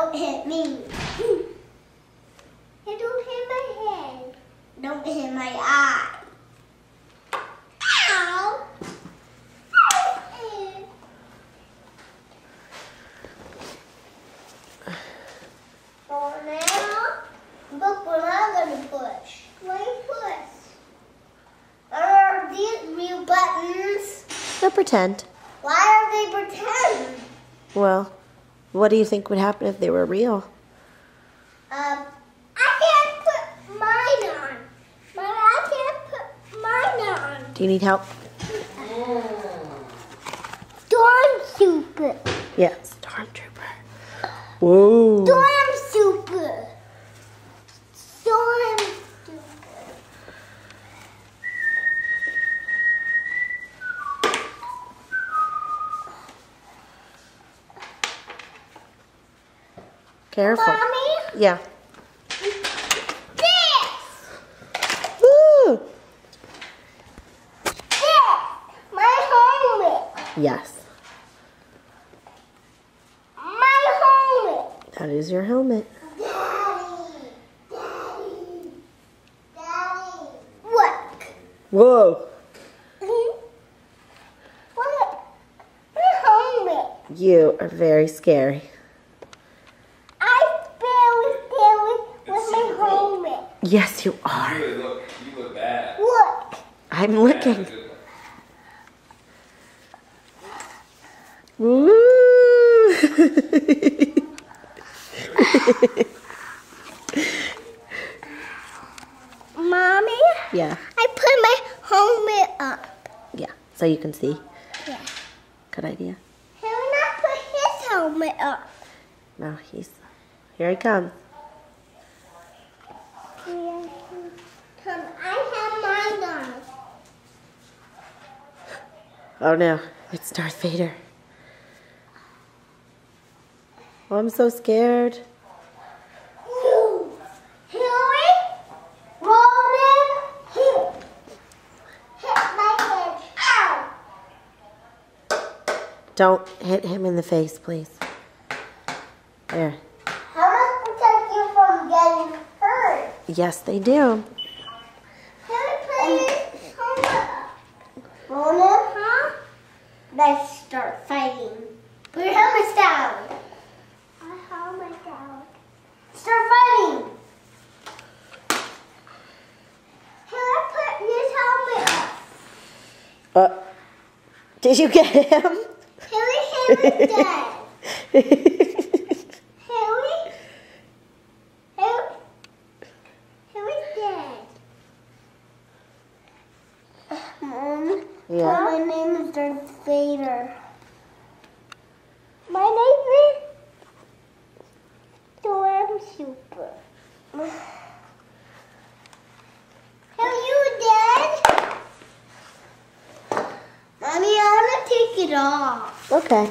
Don't hit me. Hey, don't hit my head. Don't hit my eye. Ow. So now, look what I'm going to push. Let me push. Are these real buttons? They'll pretend. Why are they pretend? Well, what do you think would happen if they were real? I can't put mine on. Mama, I can't put mine on. Do you need help? Stormtrooper. Yeah, Stormtrooper. Whoa. Stormtrooper. Stormtrooper. Careful. Mommy? Yeah. This! Woo! This! My helmet! Yes. My helmet! That is your helmet. Daddy! Daddy! Daddy! Look! Whoa. What? My helmet! You are very scary. I barely with my helmet. Yes, you are. You look bad. Look! I'm looking. Woo! Mommy? Yeah. I put my helmet up. Yeah. So you can see. Yeah. Good idea. Can we not put his helmet up? No, here he comes. Come, I have mine on. Oh no, it's Darth Vader. Oh, I'm so scared. Hillary, Roman, hit my head. Ow! Don't hit him in the face, please. There. How does protect you from getting hurt? Yes, they do. Please, Roman, huh? Let's start fighting. Put your helmets down. My helmet down. Start fighting. Can I put his helmet up? Did you get him? Harry's dead. Harry's dead. Mom, Yeah. my name is Darth Vader. My name is Stormtrooper. Are you dead? Mommy, I want to take it off. Okay.